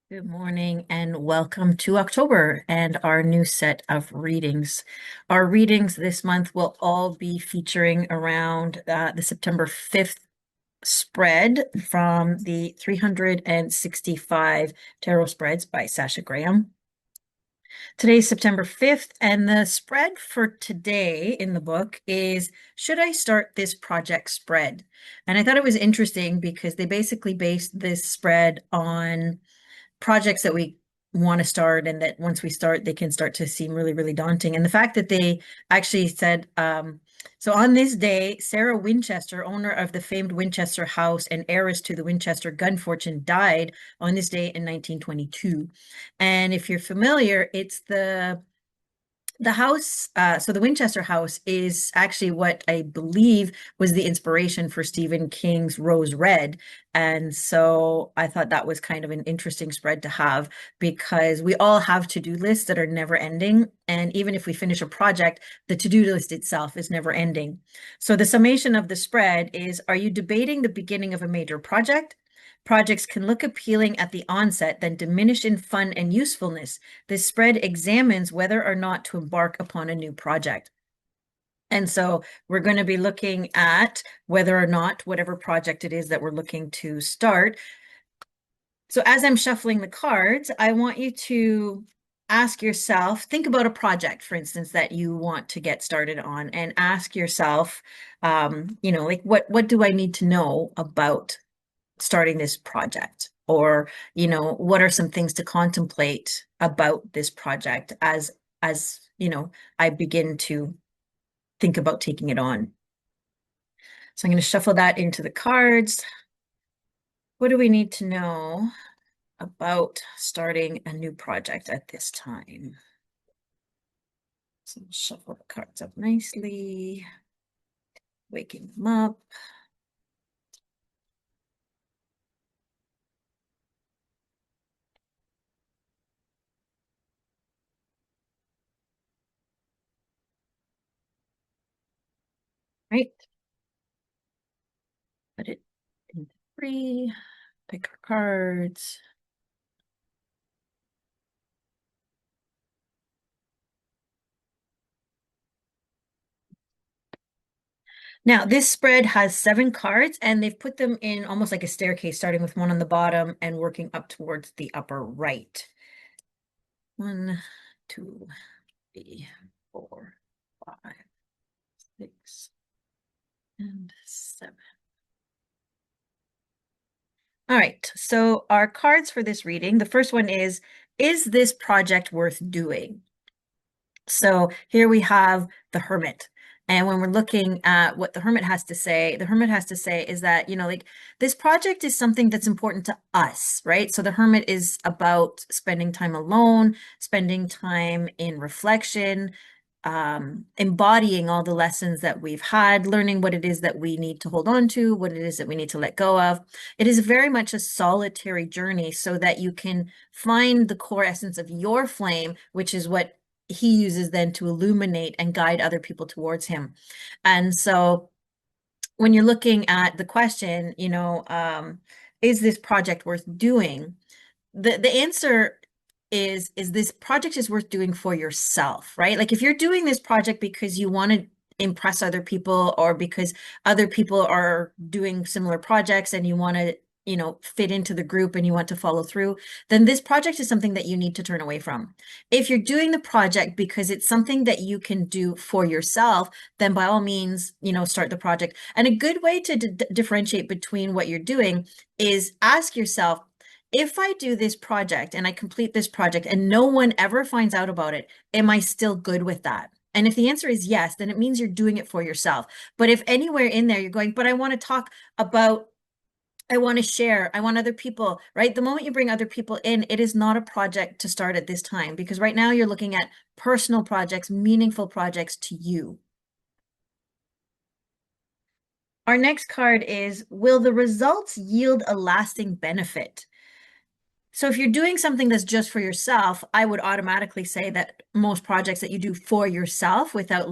Good morning and welcome to October and our new set of readings. Our readings this month will all be featuring around the September 5th spread from the 365 Tarot Spreads by Sasha Graham. Today's September 5th, and the spread for today in the book is Should I Start This Project Spread? And I thought it was interesting because they basically based this spread on projects that we want to start, and that once we start, they can start to seem really, really daunting. And the fact that they actually said, so on this day, Sarah Winchester, owner of the famed Winchester House and heiress to the Winchester gun fortune, died on this day in 1922. And if you're familiar, it's the house, so the Winchester House is actually what I believe was the inspiration for Stephen King's Rose Red. And so I thought that was kind of an interesting spread to have, because we all have to-do lists that are never ending. And even if we finish a project, the to-do list itself is never ending. So the summation of the spread is, are you debating the beginning of a major project? Projects can look appealing at the onset, then diminish in fun and usefulness. This spread examines whether or not to embark upon a new project. And so we're going to be looking at whether or not whatever project it is that we're looking to start. So as I'm shuffling the cards, I want you to ask yourself, think about a project, for instance, that you want to get started on, and ask yourself, like what do I need to know about starting this project? Or, what are some things to contemplate about this project as I begin to think about taking it on. So I'm going to shuffle that into the cards. What do we need to know about starting a new project at this time? So shuffle the cards up nicely, waking them up. Right. Put it in three, pick our cards. Now, this spread has 7 cards, and they've put them in almost like a staircase, starting with one on the bottom and working up towards the upper right. 1, 2, 3, 4, 5, 6, and 7. All right, so our cards for this reading, the first one is this project worth doing? So here we have the Hermit. And when we're looking at what the Hermit has to say, the Hermit has to say is that, like, this project is something that's important to us, right? So the Hermit is about spending time alone, spending time in reflection, embodying all the lessons that we've had, learning what it is that we need to hold on to, what it is that we need to let go of. It is very much a solitary journey, so that you can find the core essence of your flame, which is what he uses then to illuminate and guide other people towards him. And so when you're looking at the question, is this project worth doing? The answer is this project is worth doing for yourself, right? Like, if you're doing this project because you want to impress other people, or because other people are doing similar projects and you want to, fit into the group and you want to follow through, then this project is something that you need to turn away from. If you're doing the project because it's something that you can do for yourself, then by all means, start the project. And a good way to differentiate between what you're doing is ask yourself, if I do this project and I complete this project and no one ever finds out about it, am I still good with that? And if the answer is yes, then it means you're doing it for yourself. But if anywhere in there you're going, but I want to talk about, I want to share, I want other people, right? The moment you bring other people in, it is not a project to start at this time, because right now you're looking at personal projects, meaningful projects to you. Our next card is, will the results yield a lasting benefit? So if you're doing something that's just for yourself, I would automatically say that most projects that you do for yourself, without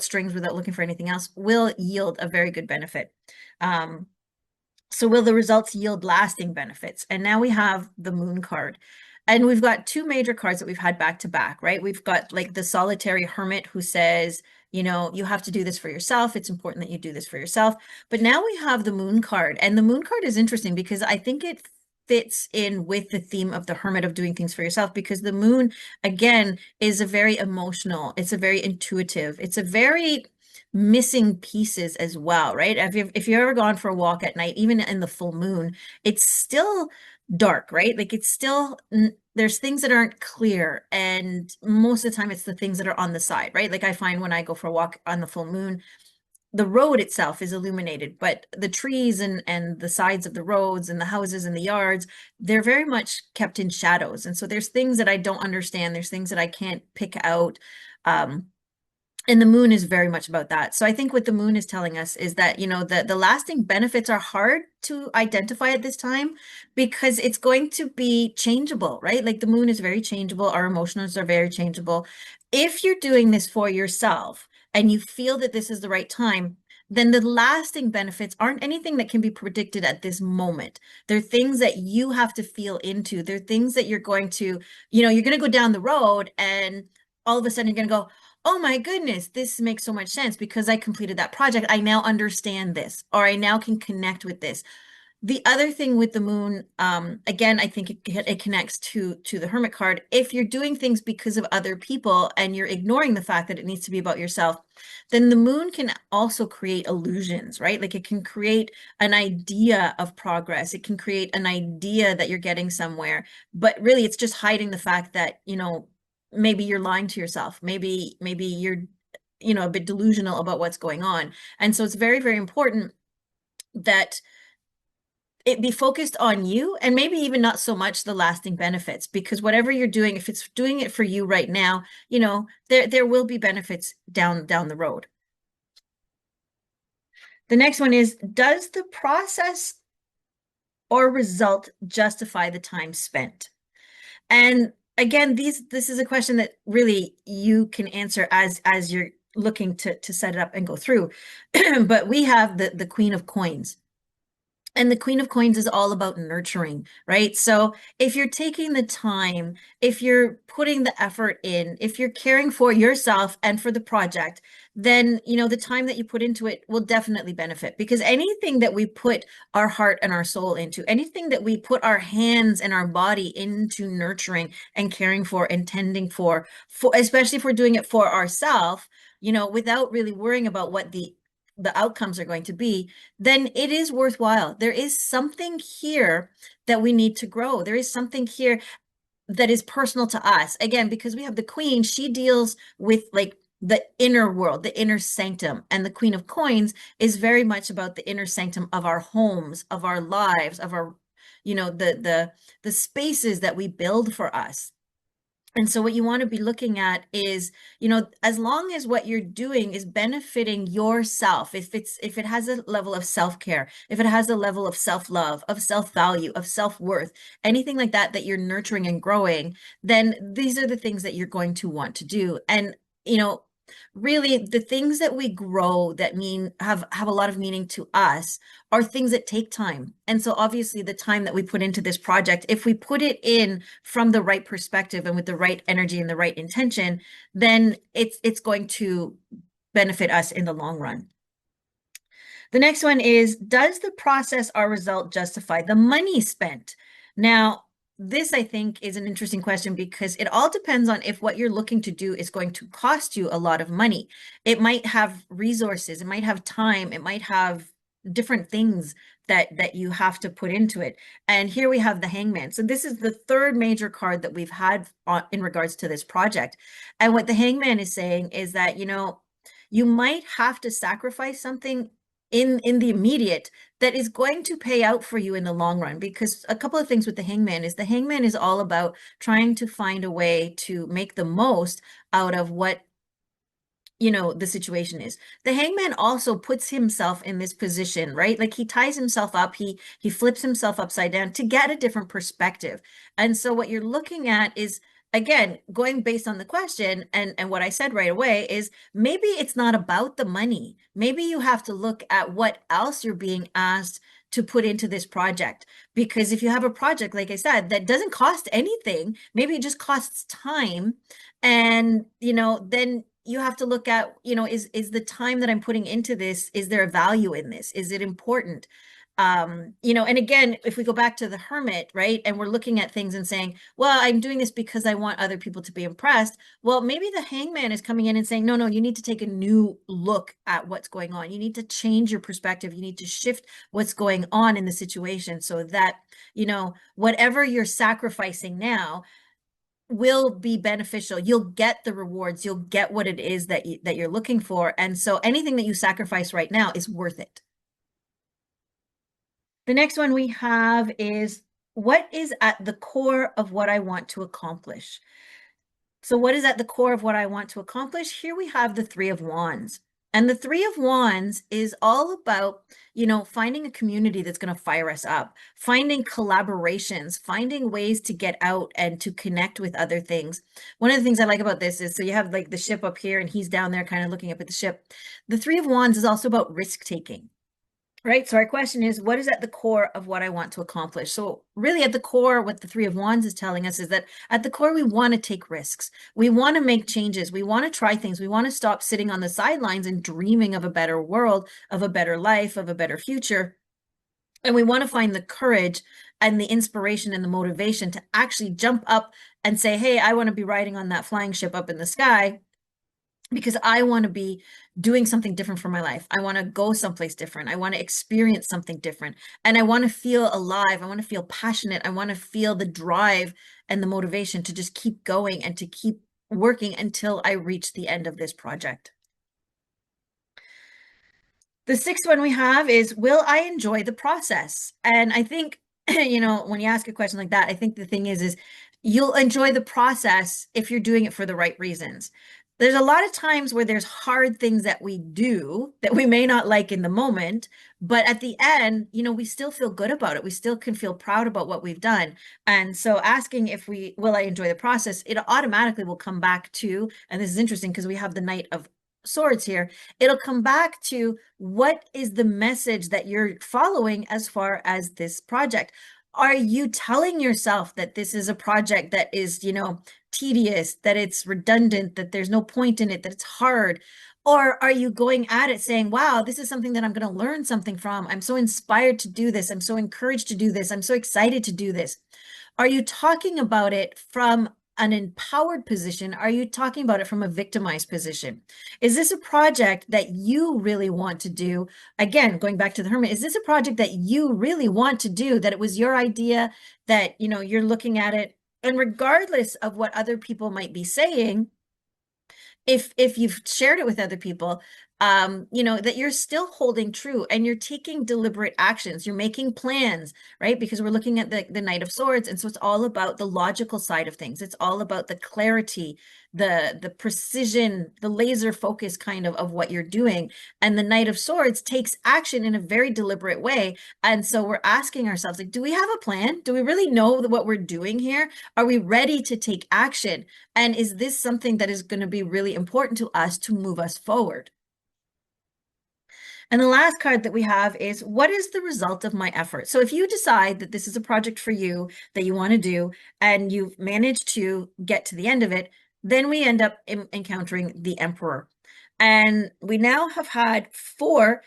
strings, without looking for anything else, will yield a very good benefit. So will the results yield lasting benefits? And now we have the moon card. And we've got two major cards that we've had back to back, right? We've got like the solitary hermit who says, you know, you have to do this for yourself. It's important that you do this for yourself. But now we have the moon card. And the moon card is interesting because I think it fits in with the theme of the hermit of doing things for yourself, because the moon, again, is a very emotional, it's a very intuitive, it's a very missing pieces as well, right? If you've ever gone for a walk at night, even in the full moon, it's still dark, right? Like it's still, there's things that aren't clear. And most of the time it's the things that are on the side, right? Like I find when I go for a walk on the full moon, the road itself is illuminated, but the trees and the sides of the roads and the houses and the yards, they're very much kept in shadows. And so there's things that I don't understand. There's things that I can't pick out. And the moon is very much about that. So I think what the moon is telling us is that, you know, the lasting benefits are hard to identify at this time because it's going to be changeable, right? Like the moon is very changeable. Our emotions are very changeable. If you're doing this for yourself and you feel that this is the right time, then the lasting benefits aren't anything that can be predicted at this moment. They're things that you have to feel into. They're things that you're going to, you know, you're going to go down the road and all of a sudden you're going to go, oh my goodness, this makes so much sense because I completed that project. I now understand this, or I now can connect with this. The other thing with the moon, again, I think it connects to the hermit card. If you're doing things because of other people and you're ignoring the fact that it needs to be about yourself, then the moon can also create illusions, right? Like it can create an idea of progress. It can create an idea that you're getting somewhere, but really it's just hiding the fact that, you know, maybe you're lying to yourself. Maybe you're, you know, a bit delusional about what's going on. And so it's very, very important that it be focused on you and maybe even not so much the lasting benefits, because whatever you're doing, if it's doing it for you right now, you know, there will be benefits down the road. The next one is, does the process or result justify the time spent? And again, this is a question that really you can answer as you're looking to set it up and go through. But we have the Queen of Coins. And the Queen of Coins is all about nurturing, right? So if you're taking the time, if you're putting the effort in, if you're caring for yourself and for the project, then, you know, the time that you put into it will definitely benefit, because anything that we put our heart and our soul into, anything that we put our hands and our body into nurturing and caring for and tending for especially if we're doing it for ourselves, you know, without really worrying about what the outcomes are going to be, then it is worthwhile. There is something here that we need to grow. There is something here that is personal to us. Again, because we have the Queen, she deals with like the inner world, the inner sanctum. And the Queen of Coins is very much about the inner sanctum of our homes, of our lives, of our, you know, the spaces that we build for us. And so what you want to be looking at is, you know, as long as what you're doing is benefiting yourself, if it has a level of self-care, if it has a level of self-love, of self-value, of self-worth, anything like that that you're nurturing and growing, then these are the things that you're going to want to do. And, you know, really the things that we grow that have a lot of meaning to us are things that take time. And so obviously the time that we put into this project, if we put it in from the right perspective and with the right energy and the right intention, then it's going to benefit us in the long run. The next one is, does the process or result justify the money spent? Now, this, I think, is an interesting question because it all depends on if what you're looking to do is going to cost you a lot of money. It might have resources, it might have time, it might have different things that you have to put into it. And here we have the Hangman. So this is the third major card that we've had in regards to this project. And what the Hangman is saying is that, you know, you might have to sacrifice something in the immediate that is going to pay out for you in the long run. Because a couple of things with the Hangman is all about trying to find a way to make the most out of what, you know, the situation is. The Hangman also puts himself in this position, right? Like he ties himself up, he flips himself upside down to get a different perspective. And so what you're looking at is, again, going based on the question and what I said right away is, maybe it's not about the money. Maybe you have to look at what else you're being asked to put into this project. Because if you have a project, like I said, that doesn't cost anything, maybe it just costs time. And, then you have to look at, is the time that I'm putting into this, is there a value in this? Is it important? And again, if we go back to the hermit, right, and we're looking at things and saying, well, I'm doing this because I want other people to be impressed. Well, maybe the hangman is coming in and saying, no, no, you need to take a new look at what's going on. You need to change your perspective. You need to shift what's going on in the situation so that, whatever you're sacrificing now will be beneficial. You'll get the rewards. You'll get what it is that you're looking for. And so anything that you sacrifice right now is worth it. The next one we have is, what is at the core of what I want to accomplish? So what is at the core of what I want to accomplish? Here we have the Three of Wands. And the Three of Wands is all about, finding a community that's going to fire us up, finding collaborations, finding ways to get out and to connect with other things. One of the things I like about this is, so you have like the ship up here and he's down there kind of looking up at the ship. The Three of Wands is also about risk taking. Right. So our question is, what is at the core of what I want to accomplish? So really at the core, what the Three of Wands is telling us is that at the core, we want to take risks. We want to make changes. We want to try things. We want to stop sitting on the sidelines and dreaming of a better world, of a better life, of a better future. And we want to find the courage and the inspiration and the motivation to actually jump up and say, hey, I want to be riding on that flying ship up in the sky, because I want to be doing something different for my life. I want to go someplace different. I want to experience something different. And I want to feel alive. I want to feel passionate. I want to feel the drive and the motivation to just keep going and to keep working until I reach the end of this project. The sixth one we have is, will I enjoy the process? And I think, when you ask a question like that, I think the thing is you'll enjoy the process if you're doing it for the right reasons. There's a lot of times where there's hard things that we do that we may not like in the moment, but at the end, we still feel good about it. We still can feel proud about what we've done. And so asking will I enjoy the process, it automatically will come back to, and this is interesting because we have the Knight of Swords here, it'll come back to, what is the message that you're following as far as this project? Are you telling yourself that this is a project that is, tedious, that it's redundant, that there's no point in it, that it's hard? Or are you going at it saying, wow, this is something that I'm going to learn something from. I'm so inspired to do this. I'm so encouraged to do this. I'm so excited to do this. Are you talking about it from an empowered position? Are you talking about it from a victimized position? Is this a project that you really want to do? Again, going back to the Hermit, is this a project that you really want to do, that it was your idea, that, you're looking at it? And regardless of what other people might be saying, if you've shared it with other people, that you're still holding true and you're taking deliberate actions, you're making plans, right? Because we're looking at the Knight of Swords. And so it's all about the logical side of things. It's all about the clarity, the precision, the laser focus kind of what you're doing. And the Knight of Swords takes action in a very deliberate way. And so we're asking ourselves, like, do we have a plan? Do we really know what we're doing here? Are we ready to take action? And is this something that is going to be really important to us to move us forward? And the last card that we have is, what is the result of my effort? So if you decide that this is a project for you that you want to do, and you've managed to get to the end of it, then we end up encountering the Emperor. And we now have had four,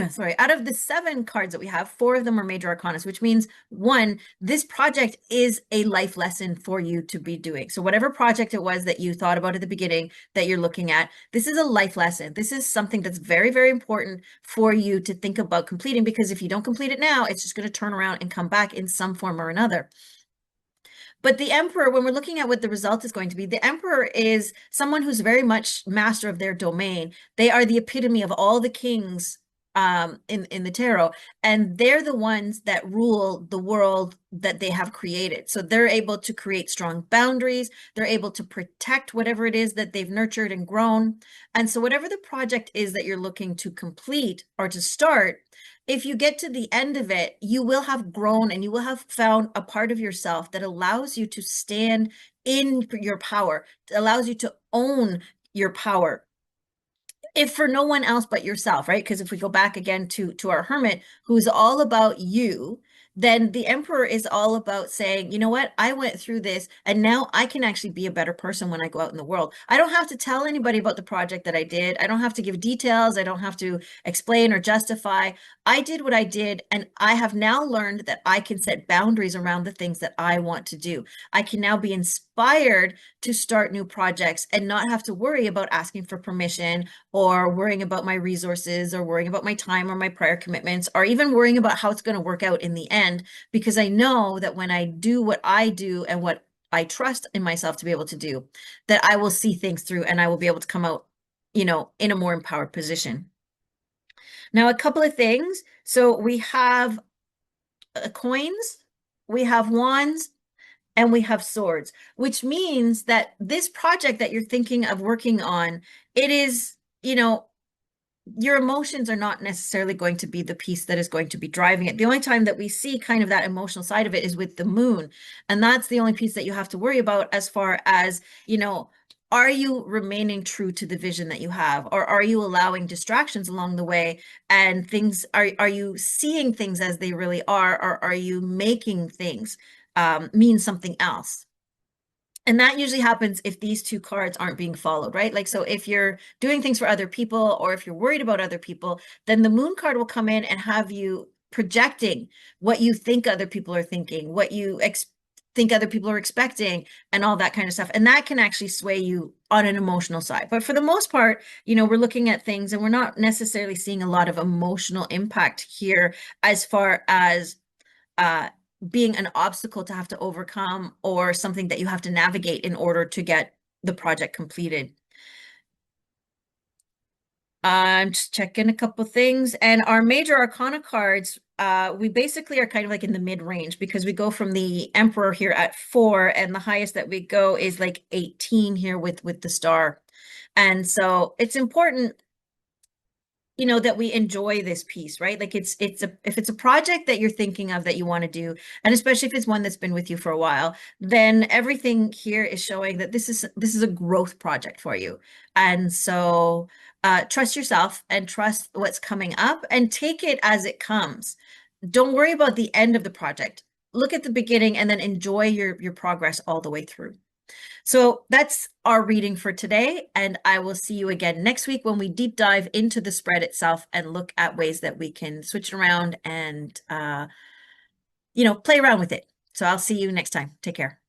sorry, out of the 7 cards that we have, 4 of them are major arcanas, which means, 1, this project is a life lesson for you to be doing. So whatever project it was that you thought about at the beginning that you're looking at, this is a life lesson. This is something that's very, very important for you to think about completing, because if you don't complete it now, it's just going to turn around and come back in some form or another. But the Emperor, when we're looking at what the result is going to be, the Emperor is someone who's very much master of their domain. They are the epitome of all the kings in the tarot, and they're the ones that rule the world that they have created. So they're able to create strong boundaries. They're able to protect whatever it is that they've nurtured and grown. And so whatever the project is that you're looking to complete or to start, if you get to the end of it, you will have grown and you will have found a part of yourself that allows you to stand in your power, allows you to own your power. if for no one else but yourself, right? Because if we go back again to our hermit, who's all about you, then the emperor is all about saying, you know what, I went through this and now I can actually be a better person when I go out in the world. I don't have to tell anybody about the project that I did. I don't have to give details. I don't have to explain or justify. I did what I did, and I have now learned that I can set boundaries around the things that I want to do. I can now be inspired to start new projects and not have to worry about asking for permission or worrying about my resources or worrying about my time or my prior commitments or even worrying about how it's going to work out in the end, because I know that when I do what I do and what I trust in myself to be able to do, that I will see things through and I will be able to come out, in a more empowered position. Now, a couple of things. So we have coins, we have wands, and we have swords, which means that this project that you're thinking of working on, it is, your emotions are not necessarily going to be the piece that is going to be driving it. The only time that we see kind of that emotional side of it is with the moon. And that's the only piece that you have to worry about as far as, are you remaining true to the vision that you have, or are you allowing distractions along the way and things, are you seeing things as they really are, or are you making things mean something else? And that usually happens if these two cards aren't being followed, right? Like, so if you're doing things for other people or if you're worried about other people, then the moon card will come in and have you projecting what you think other people are thinking, what you think other people are expecting, and all that kind of stuff. And that can actually sway you on an emotional side. But for the most part, we're looking at things and we're not necessarily seeing a lot of emotional impact here as far as uh, being an obstacle to have to overcome or something that you have to navigate in order to get the project completed. I'm just checking a couple things. And our major arcana cards, we basically are kind of like in the mid-range because we go from the Emperor here at 4, and the highest that we go is like 18 here with the star. And so it's important, that we enjoy this piece, right? Like if it's a project that you're thinking of that you want to do, and especially if it's one that's been with you for a while, then everything here is showing that this is a growth project for you. And so trust yourself and trust what's coming up and take it as it comes. Don't worry about the end of the project. Look at the beginning and then enjoy your progress all the way through. So that's our reading for today, and I will see you again next week when we deep dive into the spread itself and look at ways that we can switch it around and, play around with it. So I'll see you next time. Take care.